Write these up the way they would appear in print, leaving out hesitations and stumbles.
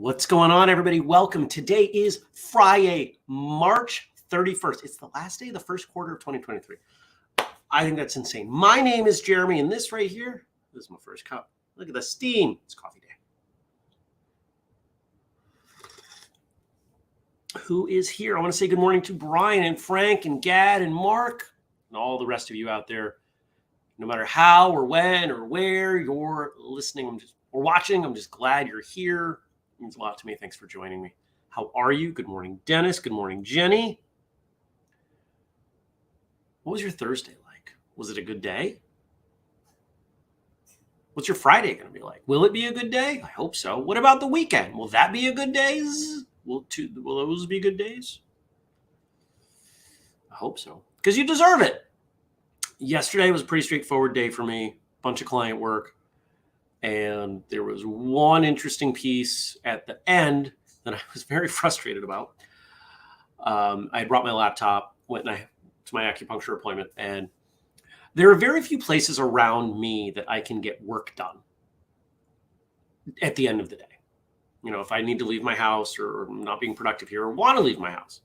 What's going on, everybody? Welcome. Today is Friday, March 31st. It's the last day of the first quarter of 2023. I think that's insane. My name is Jeremy, and this right here, this is my first cup. Look at the steam. It's coffee day. Who is here? I want to say good morning to Brian and Frank and Gad and Mark and all the rest of you out there. No matter how or when or where you're listening or watching, I'm just glad you're here. It means a lot to me. Thanks for joining me. How are you? Good morning, Dennis. Good morning, Jenny. What was your Thursday like? Was it a good day? What's your Friday going to be like? Will it be a good day? I hope so. What about the weekend? Will that be a good day? Will those be good days? I hope so, because you deserve it. Yesterday was a pretty straightforward day for me. Bunch of client work. And there was one interesting piece at the end that I was very frustrated about. I had brought my laptop, went to my acupuncture appointment, and there are very few places around me that I can get work done at the end of the day. You know, if I need to leave my house or I'm not being productive here or want to leave my house.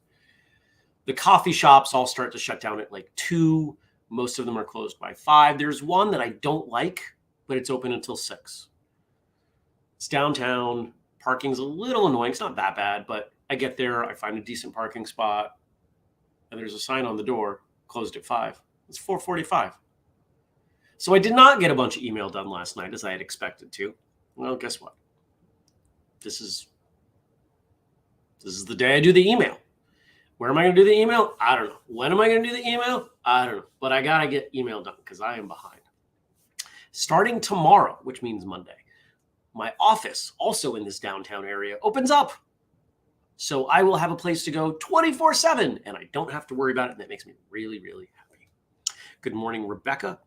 The coffee shops all start to shut down at like 2. Most of them are closed by 5. There's one that I don't like, but it's open until 6. It's downtown. Parking's a little annoying. It's not that bad, but I get there, I find a decent parking spot, and there's a sign on the door, closed at 5. It's 4:45. So I did not get a bunch of email done last night as I had expected to. Well, guess what? This is the day I do the email. Where am I going to do the email? I don't know. When am I going to do the email? I don't know. But I got to get email done because I am behind. Starting tomorrow, which means Monday, my office, also in this downtown area, opens up. So I will have a place to go 24/7, and I don't have to worry about it, and that makes me really, really happy. Good morning, Rebecca.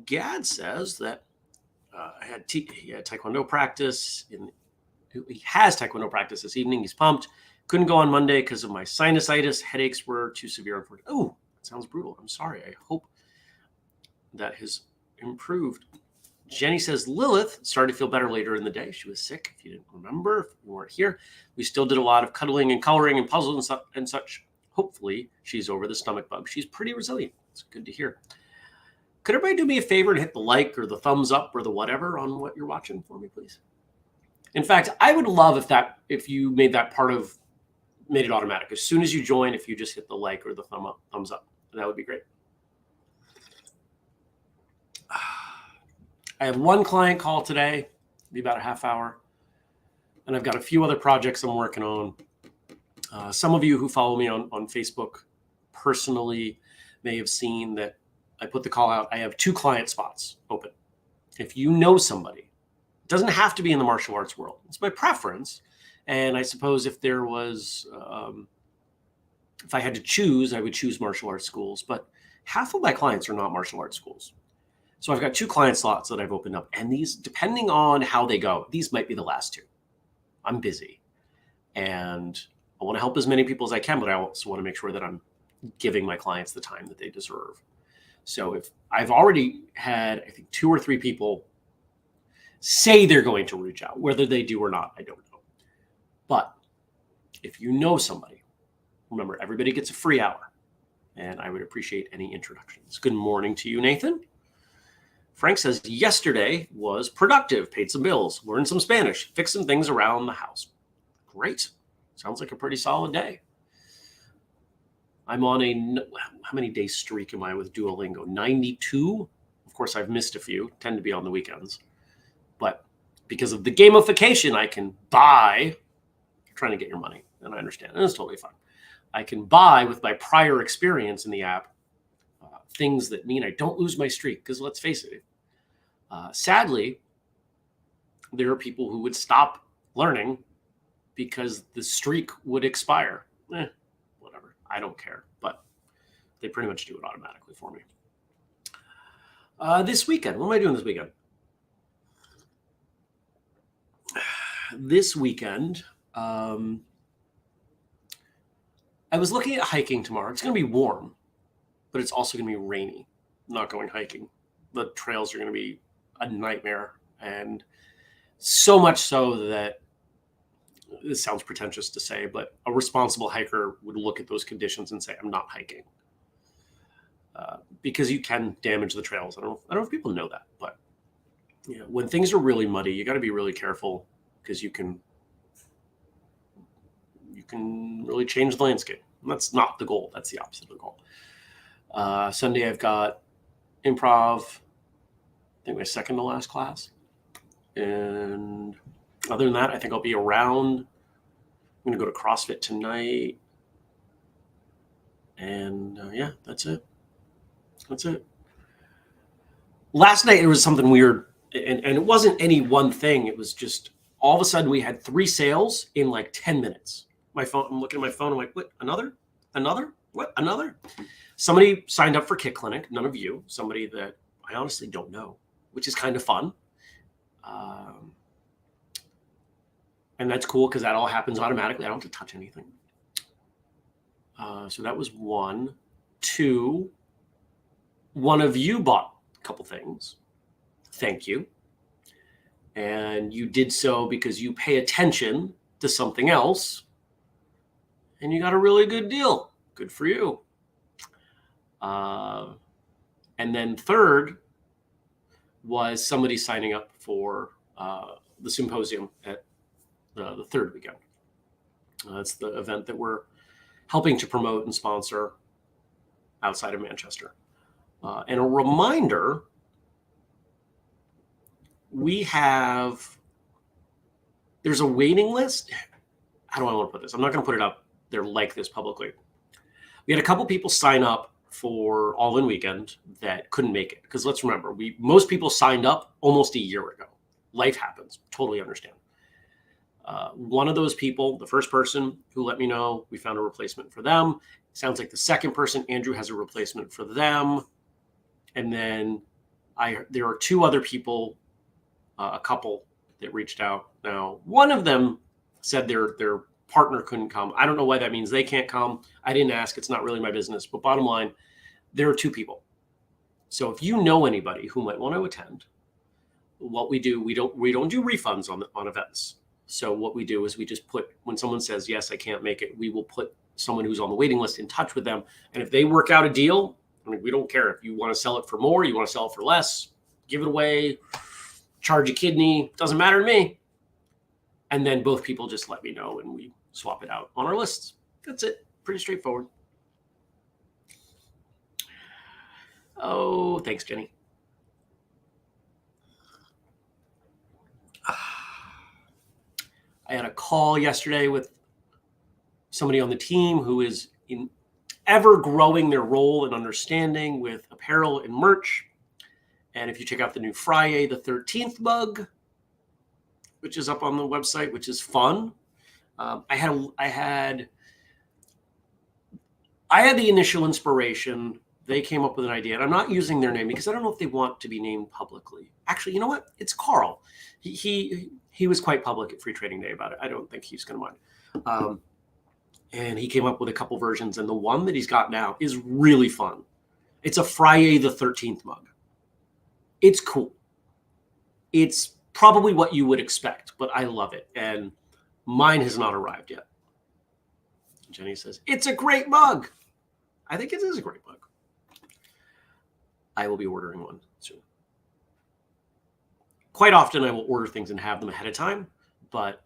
Gad says that he had Taekwondo practice. He has Taekwondo practice this evening. He's pumped. Couldn't go on Monday because of my sinusitis. Headaches were too severe. Oh, that sounds brutal. I'm sorry. I hope that has improved. Jenny says Lilith started to feel better later in the day. She was sick. If you didn't remember, if you weren't here, we still did a lot of cuddling and coloring and puzzles and such. Hopefully she's over the stomach bug. She's pretty resilient. It's good to hear. Could everybody do me a favor and hit the like or the thumbs up or the whatever on what you're watching for me, please? In fact, I would love if you made it automatic. As soon as you join, if you just hit the like or the thumbs up, that would be great. I have one client call today, be about a half hour, and I've got a few other projects I'm working on. Some of you who follow me on Facebook personally may have seen that I put the call out. I have 2 client spots open. If you know somebody, it doesn't have to be in the martial arts world. It's my preference. And I suppose if there was, if I had to choose, I would choose martial arts schools. But half of my clients are not martial arts schools. So I've got 2 client slots that I've opened up. And these, depending on how they go, these might be the last 2. I'm busy. And I want to help as many people as I can, but I also want to make sure that I'm giving my clients the time that they deserve. So if I've already had, I think, 2 or 3 people say they're going to reach out, whether they do or not, I don't know. But if you know somebody, remember, everybody gets a free hour, and I would appreciate any introductions. Good morning to you, Nathan. Frank says, yesterday was productive, paid some bills, learned some Spanish, fixed some things around the house. Great. Sounds like a pretty solid day. I'm on how many day streak am I with Duolingo? 92. Of course, I've missed a few, tend to be on the weekends. But because of the gamification, I can buy, trying to get your money, and I understand, and it's totally fine. I can buy with my prior experience in the app things that mean I don't lose my streak. Because let's face it, Sadly, there are people who would stop learning because the streak would expire. Whatever. I don't care. But they pretty much do it automatically for me. This weekend, what am I doing this weekend? This weekend, I was looking at hiking tomorrow. It's going to be warm, but it's also going to be rainy. I'm not going hiking. The trails are going to be a nightmare. And so much so that, this sounds pretentious to say, but a responsible hiker would look at those conditions and say, I'm not hiking. Because you can damage the trails. I don't know if people know that, but when things are really muddy, you got to be really careful because you can really change the landscape. And that's not the goal. That's the opposite of the goal. Sunday, I've got improv, I think my second to last class. And other than that, I think I'll be around. I'm going to go to CrossFit tonight. And yeah, that's it. That's it. Last night, it was something weird. And it wasn't any one thing. It was just all of a sudden we had 3 sales in like 10 minutes. My phone, I'm looking at my phone. I'm like, what? Another? What? Another? Somebody signed up for Kick Clinic. None of you. Somebody that I honestly don't know, which is kind of fun. And that's cool because that all happens automatically. I don't have to touch anything. So that was 1. 2, one of you bought a couple things. Thank you. And you did so because you pay attention to something else and you got a really good deal. Good for you. And then 3rd was somebody signing up for the symposium at the 3rd weekend. That's the event that we're helping to promote and sponsor outside of Manchester. And a reminder, there's a waiting list. How do I want to put this? I'm not going to put it up there like this publicly. We had a couple people sign up for All In Weekend that couldn't make it. Because let's remember, most people signed up almost a year ago. Life happens. Totally understand. One of those people, the first person who let me know, we found a replacement for them. Sounds like the second person, Andrew, has a replacement for them. And then there are 2 other people, a couple that reached out. Now, one of them said their partner couldn't come. I don't know why that means they can't come. I didn't ask. It's not really my business. But bottom line, there are 2 people. So if you know anybody who might want to attend, what we do, we don't do refunds on events. So what we do is we just when someone says, yes, I can't make it, we will put someone who's on the waiting list in touch with them. And if they work out a deal, I mean, we don't care if you want to sell it for more, you want to sell it for less, give it away, charge a kidney, doesn't matter to me. And then both people just let me know and we swap it out on our lists. That's it. Pretty straightforward. Oh, thanks, Jenny. I had a call yesterday with somebody on the team who is ever growing their role and understanding with apparel and merch. And if you check out the new Friday the 13th mug, which is up on the website, which is fun. I had the initial inspiration. They came up with an idea, and I'm not using their name because I don't know if they want to be named publicly. Actually, you know what? It's Carl. He was quite public at Free Trading Day about it. I don't think he's going to mind. And he came up with a couple versions, and the one that he's got now is really fun. It's a Friday the 13th mug. It's cool. It's probably what you would expect, but I love it. And mine has not arrived yet. Jenny says, it's a great mug. I think it is a great mug. I will be ordering one soon. Quite often I will order things and have them ahead of time, but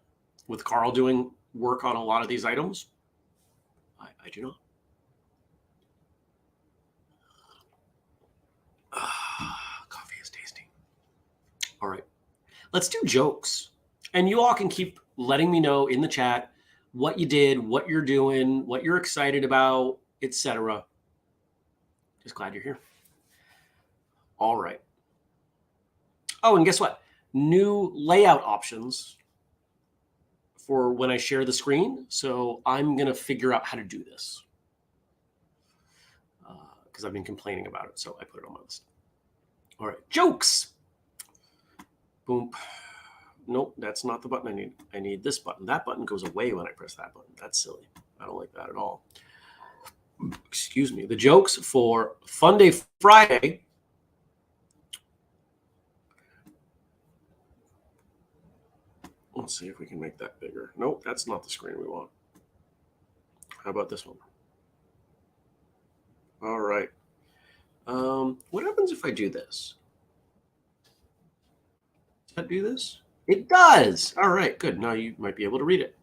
with Carl doing work on a lot of these items, I do not. Coffee is tasty. All right. Let's do jokes. And you all can keep letting me know in the chat what you did, what you're doing, what you're excited about, etc. Just glad you're here. All right. Oh, and guess what? New layout options for when I share the screen. So I'm going to figure out how to do this because I've been complaining about it. So I put it on my list. All right, jokes. Boom. Nope, that's not the button I need. I need this button. That button goes away when I press that button. That's silly. I don't like that at all. Excuse me. The jokes for Fun Day Friday. Let's see if we can make that bigger. Nope, that's not the screen we want. How about this one? All right. What happens if I do this? Does that do this? It does. All right, good. Now you might be able to read it.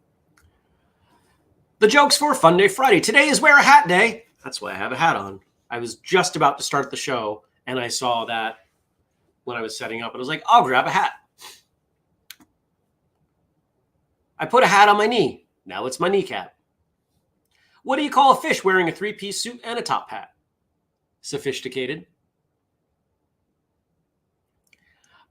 The jokes for Fun Day Friday. Today is Wear a Hat Day. That's why I have a hat on. I was just about to start the show, and I saw that when I was setting up, and I was like, I'll grab a hat. I put a hat on my knee. Now it's my kneecap. What do you call a fish wearing a three-piece suit and a top hat? Sophisticated.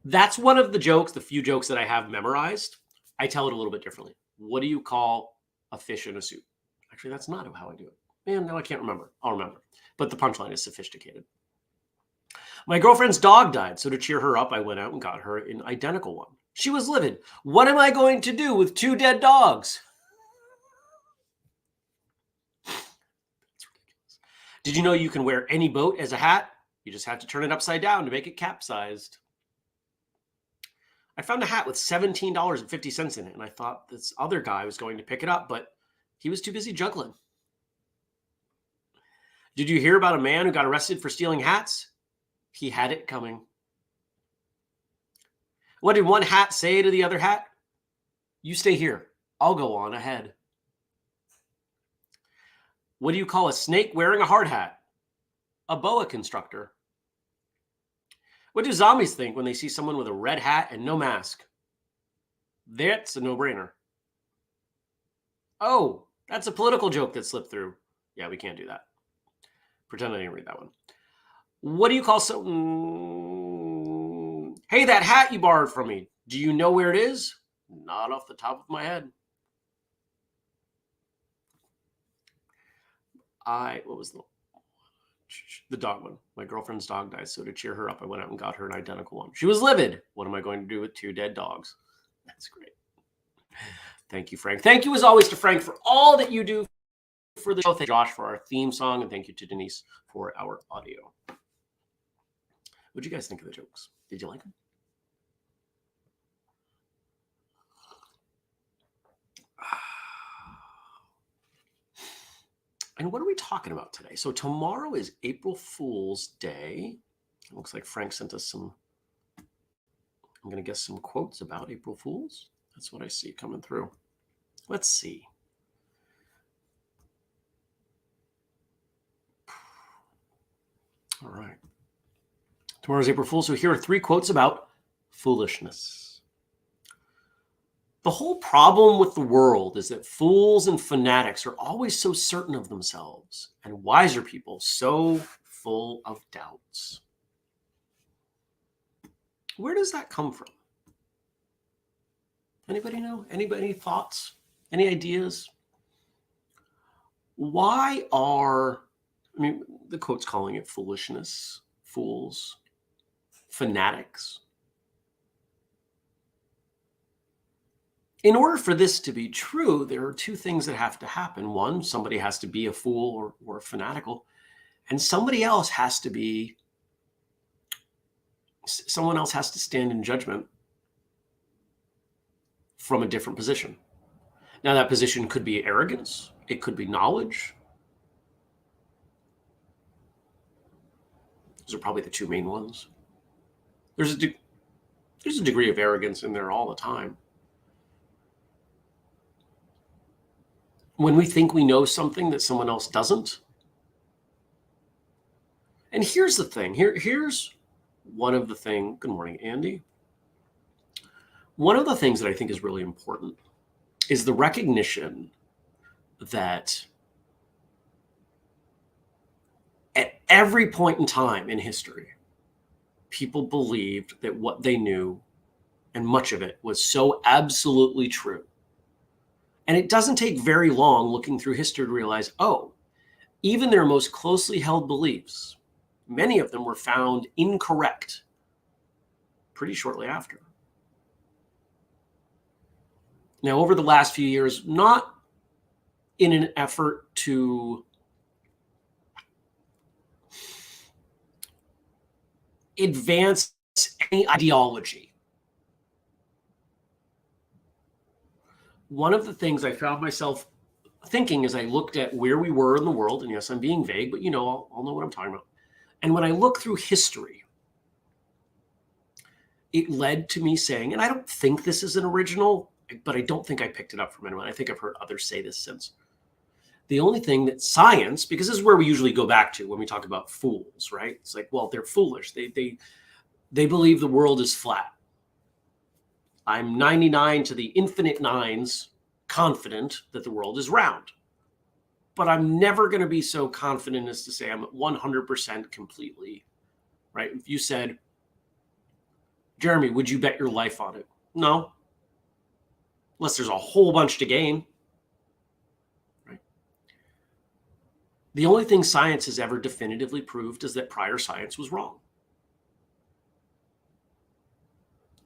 That's one of the jokes, the few jokes that I have memorized. I tell it a little bit differently. What do you call a fish in a suit? Actually, that's not how I do it. Man, no, I can't remember. I'll remember. But the punchline is sophisticated. My girlfriend's dog died, so to cheer her up, I went out and got her an identical one. She was livid. What am I going to do with 2 dead dogs? That's ridiculous. Did you know you can wear any boat as a hat? You just have to turn it upside down to make it capsized. I found a hat with $17.50 in it, and I thought this other guy was going to pick it up, but he was too busy juggling. Did you hear about a man who got arrested for stealing hats? He had it coming. What did one hat say to the other hat? You stay here. I'll go on ahead. What do you call a snake wearing a hard hat? A boa constrictor. What do zombies think when they see someone with a red hat and no mask? That's a no-brainer. Oh, that's a political joke that slipped through. Yeah, we can't do that. Pretend I didn't read that one. What do you call something? Hey, that hat you borrowed from me. Do you know where it is? Not off the top of my head. What was the dog one? My girlfriend's dog died, so to cheer her up, I went out and got her an identical one. She was livid. What am I going to do with 2 dead dogs? That's great. Thank you, Frank. Thank you, as always, to Frank for all that you do for the show. Thank you, Josh, for our theme song, and thank you to Denise for our audio. What did you guys think of the jokes? Did you like them? And what are we talking about today? So tomorrow is April Fool's Day. It looks like Frank sent us some, I'm going to guess some quotes about April Fools. That's what I see coming through. Let's see. All right. Tomorrow's April Fool's. So here are 3 quotes about foolishness. The whole problem with the world is that fools and fanatics are always so certain of themselves, and wiser people so full of doubts. Where does that come from? Anybody know? Any thoughts? Any ideas? Why are, the quote's calling it foolishness, fools, fanatics. In order for this to be true, there are 2 things that have to happen. One, somebody has to be a fool or fanatical, and someone else has to stand in judgment from a different position. Now, that position could be arrogance. It could be knowledge. Those are probably the 2 main ones. There's a degree of arrogance in there all the time. When we think we know something that someone else doesn't. And here's the thing. Here's one of the things. Good morning, Andy. One of the things that I think is really important is the recognition that at every point in time in history, people believed that what they knew, and much of it, was so absolutely true. And it doesn't take very long looking through history to realize, oh, even their most closely held beliefs, many of them were found incorrect pretty shortly after. Now, over the last few years, not in an effort to advance any ideology, one of the things I found myself thinking as I looked at where we were in the world, and yes, I'm being vague, but I'll know what I'm talking about. And when I look through history, it led to me saying, and I don't think this is an original, but I don't think I picked it up from anyone. I think I've heard others say this since. The only thing that science, because this is where we usually go back to when we talk about fools, right? It's like, well, they're foolish. They believe the world is flat. I'm 99 to the infinite nines confident that the world is round. But I'm never going to be so confident as to say I'm at 100% completely, right? If you said, Jeremy, would you bet your life on it? No. Unless there's a whole bunch to gain, right? The only thing science has ever definitively proved is that prior science was wrong.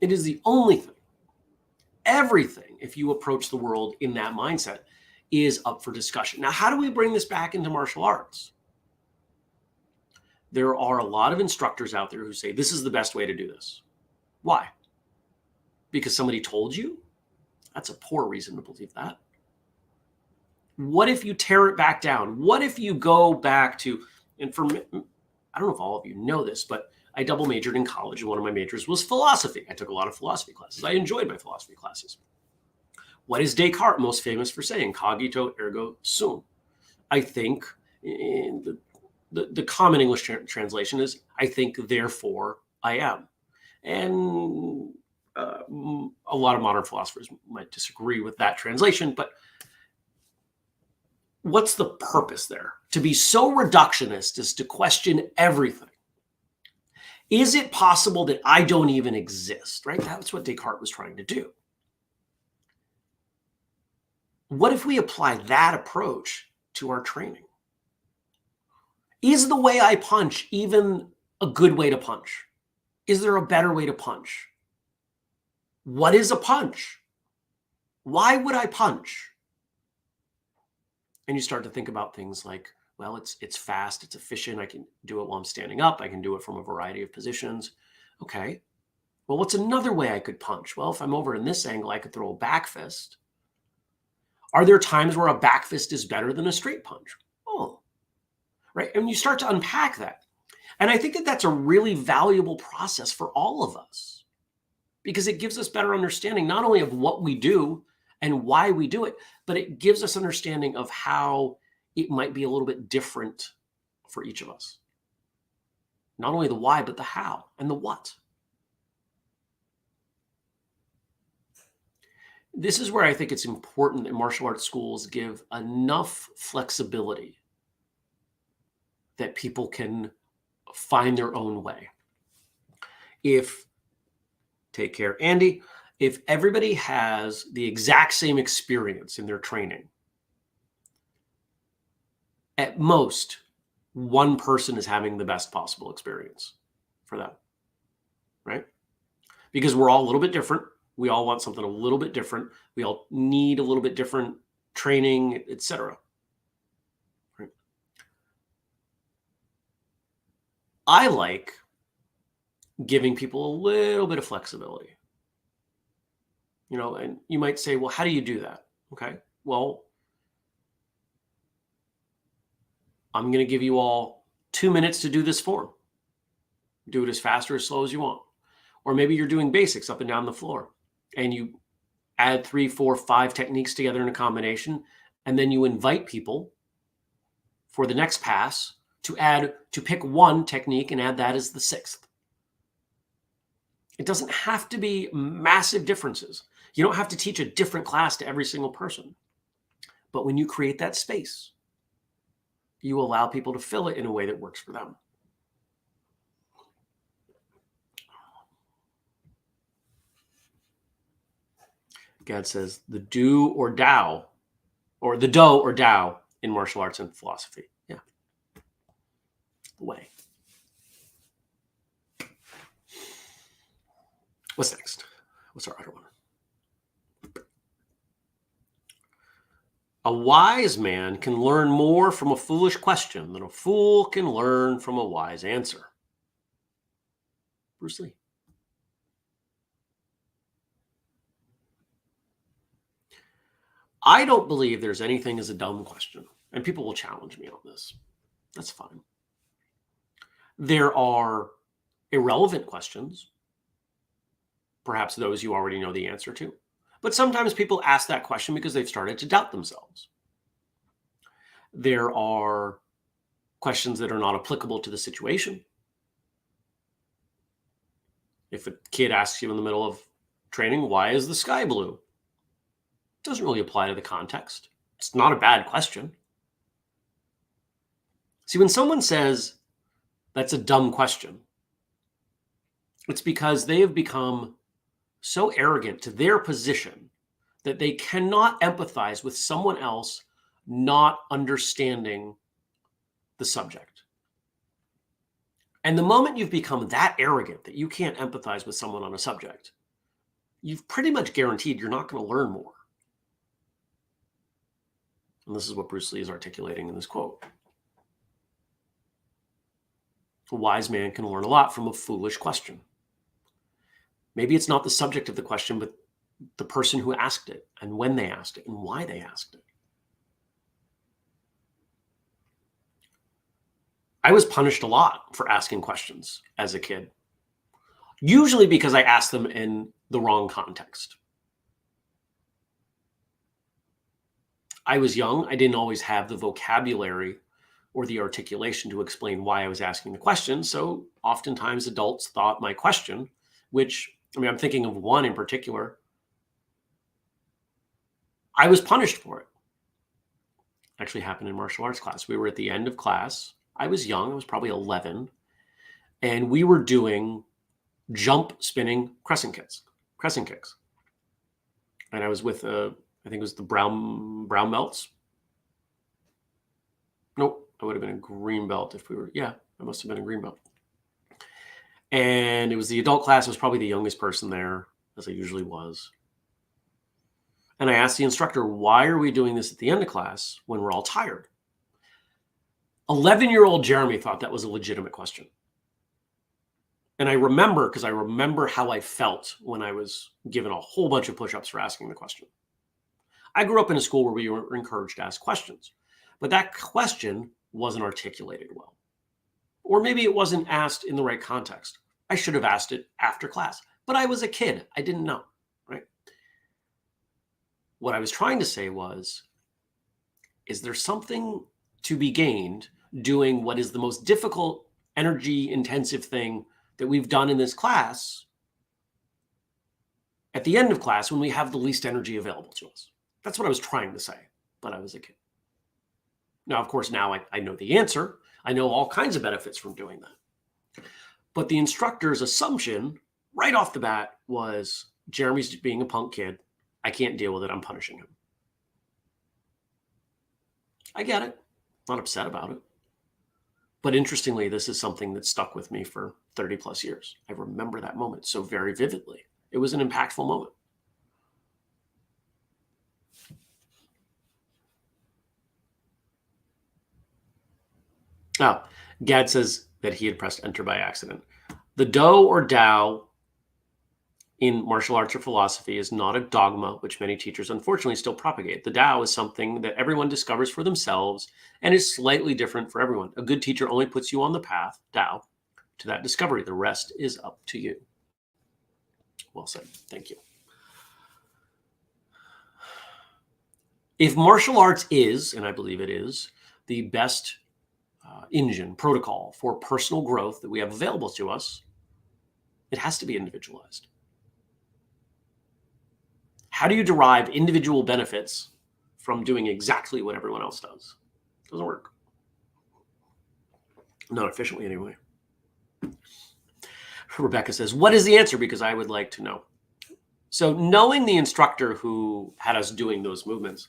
It is the only thing. Everything, if you approach the world in that mindset, is up for discussion. Now, how do we bring this back into martial arts? There are a lot of instructors out there who say, this is the best way to do this. Why? Because somebody told you? That's a poor reason to believe that. What if you tear it back down? What if you go back to, and for me, I don't know if all of you know this, but I double majored in college, and one of my majors was philosophy. I took a lot of philosophy classes. I enjoyed my philosophy classes. What is Descartes most famous for saying? Cogito ergo sum. I think in the common English translation is, I think, therefore I am. And a lot of modern philosophers might disagree with that translation, but what's the purpose there? To be so reductionist as to question everything. Is it possible that I don't even exist, right? That's what Descartes was trying to do. What if we apply that approach to our training? Is the way I punch even a good way to punch? Is there a better way to punch? What is a punch? Why would I punch? And you start to think about things like, well, it's fast, it's efficient. I can do it while I'm standing up. I can do it from a variety of positions. Okay. Well, what's another way I could punch? Well, if I'm over in this angle, I could throw a back fist. Are there times where a back fist is better than a straight punch? Oh, right. And you start to unpack that. And I think that that's a really valuable process for all of us, because it gives us better understanding, not only of what we do and why we do it, but it gives us understanding of how it might be a little bit different for each of us. Not only the why, but the how and the what. This is where I think it's important that martial arts schools give enough flexibility that people can find their own way. Take care, Andy, if everybody has the exact same experience in their training, at most, one person is having the best possible experience for them, right? Because we're all a little bit different. We all want something a little bit different. We all need a little bit different training, etc. Right? I like giving people a little bit of flexibility. And you might say, well, how do you do that? Okay, well, I'm going to give you all 2 minutes to do this form. Do it as fast or as slow as you want. Or maybe you're doing basics up and down the floor, and you add 3, 4, 5 techniques together in a combination, and then you invite people for the next pass to pick one technique and add that as the 6th. It doesn't have to be massive differences. You don't have to teach a different class to every single person. But when you create that space, you allow people to fill it in a way that works for them. Gad says the do or Tao, or the do or Tao in martial arts and philosophy. Yeah. The way. What's next? What's our other one? A wise man can learn more from a foolish question than a fool can learn from a wise answer. Bruce Lee. I don't believe there's anything as a dumb question, and people will challenge me on this. That's fine. There are irrelevant questions, perhaps those you already know the answer to, but sometimes people ask that question because they've started to doubt themselves. There are questions that are not applicable to the situation. If a kid asks you in the middle of training, why is the sky blue? It doesn't really apply to the context. It's not a bad question. See, when someone says that's a dumb question, it's because they have become so arrogant to their position that they cannot empathize with someone else not understanding the subject. And the moment you've become that arrogant that you can't empathize with someone on a subject, you've pretty much guaranteed you're not going to learn more. And this is what Bruce Lee is articulating in this quote. A wise man can learn a lot from a foolish question. Maybe it's not the subject of the question, but the person who asked it, and when they asked it, and why they asked it. I was punished a lot for asking questions as a kid, usually because I asked them in the wrong context. I was young. I didn't always have the vocabulary or the articulation to explain why I was asking the question. So oftentimes adults thought my question, which, I'm thinking of one in particular, I was punished for it. Actually happened in martial arts class. We were at the end of class. I was young. I was probably 11. And we were doing jump spinning crescent kicks. And I was with, I think it was the brown belts. Nope. I would have been a green belt if we were, I must have been a green belt. And it was the adult class. I was probably the youngest person there, as I usually was. And I asked the instructor, why are we doing this at the end of class when we're all tired? 11-year-old Jeremy thought that was a legitimate question. And I remember, because I remember how I felt when I was given a whole bunch of push-ups for asking the question. I grew up in a school where we were encouraged to ask questions, but that question wasn't articulated well. Or maybe it wasn't asked in the right context. I should have asked it after class, but I was a kid. I didn't know, right? What I was trying to say was, is there something to be gained doing what is the most difficult, energy-intensive thing that we've done in this class at the end of class when we have the least energy available to us? That's what I was trying to say, but I was a kid. Now, of course, now I know the answer. I know all kinds of benefits from doing that. But the instructor's assumption right off the bat was, Jeremy's being a punk kid. I can't deal with it. I'm punishing him. I get it. Not upset about it. But interestingly, this is something that stuck with me for 30 plus years. I remember that moment so very vividly. It was an impactful moment. Now, Gad says that he had pressed enter by accident. The do or Tao in martial arts or philosophy is not a dogma, which many teachers unfortunately still propagate. The Tao is something that everyone discovers for themselves and is slightly different for everyone. A good teacher only puts you on the path, Tao, to that discovery. The rest is up to you. Well said. Thank you. If martial arts is, and I believe it is, the best engine, protocol for personal growth that we have available to us, it has to be individualized. How do you derive individual benefits from doing exactly what everyone else does? It doesn't work. Not efficiently anyway. Rebecca says, what is the answer? Because I would like to know. So knowing the instructor who had us doing those movements,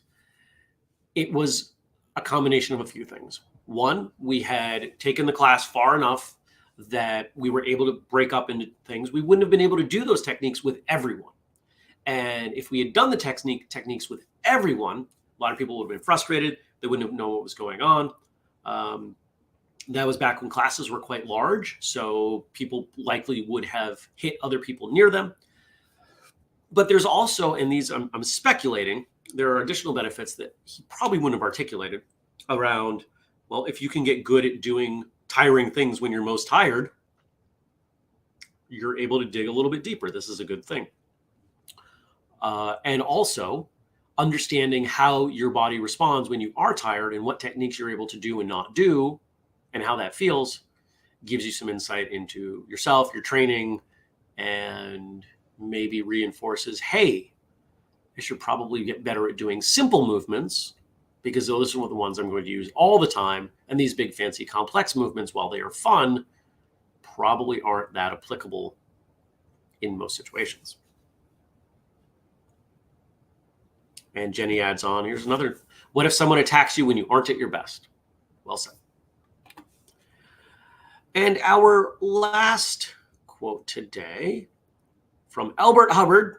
it was a combination of a few things. One, we had taken the class far enough that we were able to break up into things. We wouldn't have been able to do those techniques with everyone. And if we had done the techniques with everyone, a lot of people would have been frustrated. They wouldn't have known what was going on. That was back when classes were quite large, so people likely would have hit other people near them. But there's also, and these I'm speculating, there are additional benefits that he probably wouldn't have articulated around, well, if you can get good at doing tiring things when you're most tired, you're able to dig a little bit deeper. This is a good thing. And also understanding how your body responds when you are tired and what techniques you're able to do and not do and how that feels gives you some insight into yourself, your training, and maybe reinforces, hey, I should probably get better at doing simple movements because those are the ones I'm going to use all the time. And these big, fancy, complex movements, while they are fun, probably aren't that applicable in most situations. And Jenny adds on, here's another. What if someone attacks you when you aren't at your best? Well said. And our last quote today from Albert Hubbard.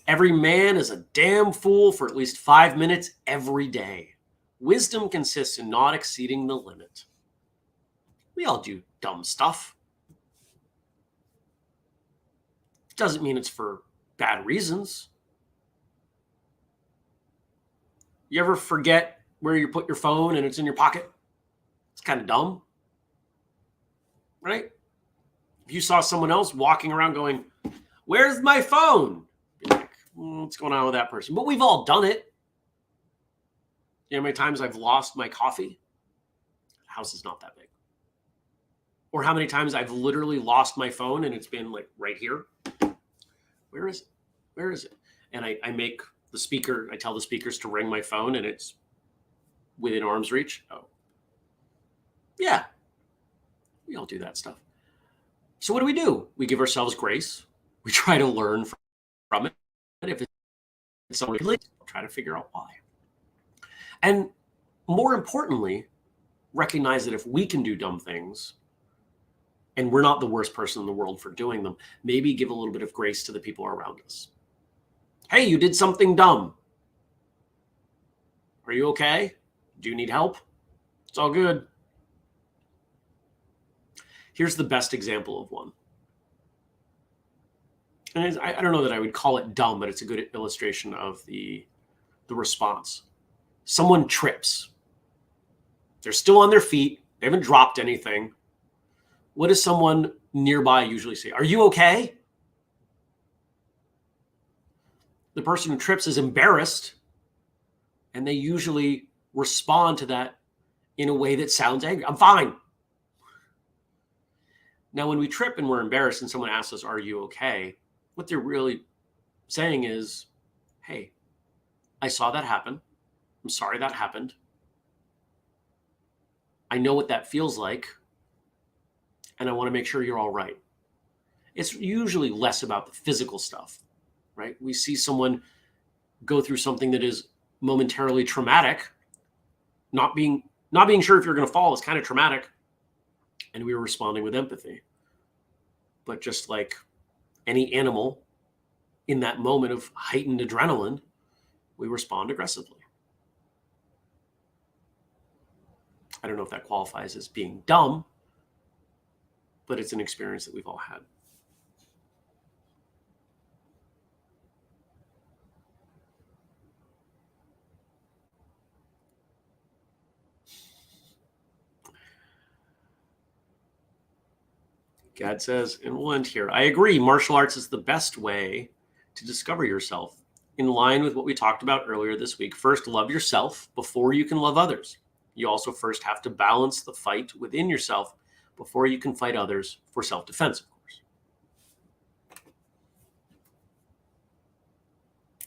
Every man is a damn fool for at least 5 minutes every day. Wisdom consists in not exceeding the limit. We all do dumb stuff. Doesn't mean it's for bad reasons. You ever forget where you put your phone and it's in your pocket? It's kind of dumb, right? If you saw someone else walking around going, where's my phone? You're like, what's going on with that person? But we've all done it. You know how many times I've lost my coffee? The house is not that big. Or how many times I've literally lost my phone and it's been like right here. Where is it? Where is it? And I make the speaker, I tell the speakers to ring my phone and it's within arm's reach. Oh, yeah. We all do that stuff. So what do? We give ourselves grace. We try to learn from it. And if it's something related, try to figure out why. And more importantly, recognize that if we can do dumb things and we're not the worst person in the world for doing them, maybe give a little bit of grace to the people around us. Hey, you did something dumb. Are you okay? Do you need help? It's all good. Here's the best example of one. And I don't know that I would call it dumb, but it's a good illustration of the response. Someone trips. They're still on their feet. They haven't dropped anything. What does someone nearby usually say? Are you okay? The person who trips is embarrassed, and they usually respond to that in a way that sounds angry. I'm fine. Now, when we trip and we're embarrassed and someone asks us, are you okay? What they're really saying is, hey, I saw that happen. I'm sorry that happened. I know what that feels like, and I want to make sure you're all right. It's usually less about the physical stuff, right? We see someone go through something that is momentarily traumatic. Not being sure if you're going to fall is kind of traumatic, and we were responding with empathy. But just like any animal in that moment of heightened adrenaline, we respond aggressively. I don't know if that qualifies as being dumb, but it's an experience that we've all had. Gad says, and we'll end here. I agree. Martial arts is the best way to discover yourself. In line with what we talked about earlier this week, first love yourself before you can love others. You also first have to balance the fight within yourself before you can fight others for self-defense, of course.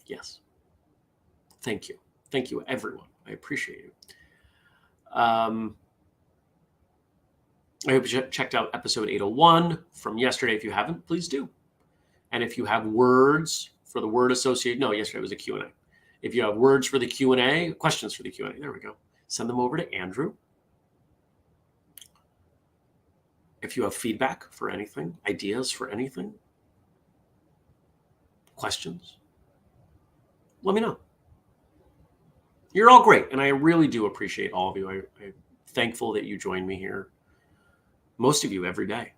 Yes. Thank you. Thank you, everyone. I appreciate you. I hope you checked out episode 801 from yesterday. If you haven't, please do. And if you have words for the word associate. No, yesterday was a Q&A. If you have words for the Q&A, questions for the Q&A, there we go. Send them over to Andrew. If you have feedback for anything, ideas for anything, questions, let me know. You're all great, and I really do appreciate all of you. I'm thankful that you join me here. Most of you every day.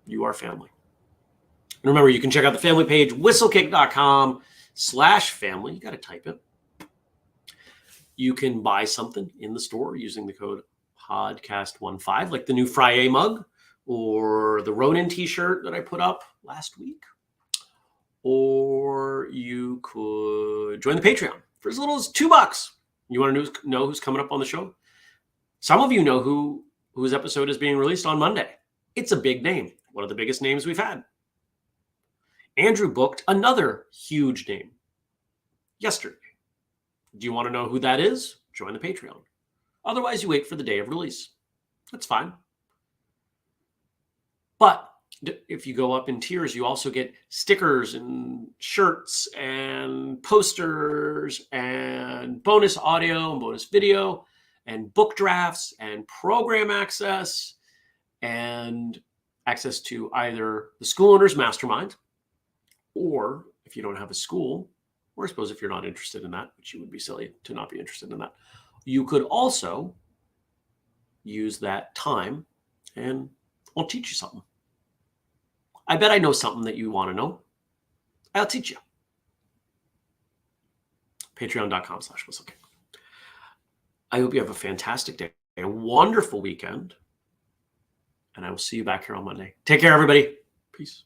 You are family. And remember, you can check out the family page, whistlekick.com/family. You got to type it. You can buy something in the store using the code podcast15, like the new Friday mug or the Ronin t-shirt that I put up last week. Or you could join the Patreon for as little as $2. You want to know who's coming up on the show? Some of you know whose episode is being released on Monday. It's a big name, one of the biggest names we've had. Andrew booked another huge name yesterday. Do you want to know who that is? Join the Patreon. Otherwise, you wait for the day of release. That's fine. But if you go up in tiers, you also get stickers and shirts and posters and bonus audio and bonus video and book drafts and program access and access to either the School Owners Mastermind, or if you don't have a school, or I suppose if you're not interested in that, which you would be silly to not be interested in that, you could also use that time and I'll teach you something. I bet I know something that you want to know. I'll teach you. Patreon.com/whistlekick. I hope you have a fantastic day, a wonderful weekend, and I will see you back here on Monday. Take care, everybody. Peace.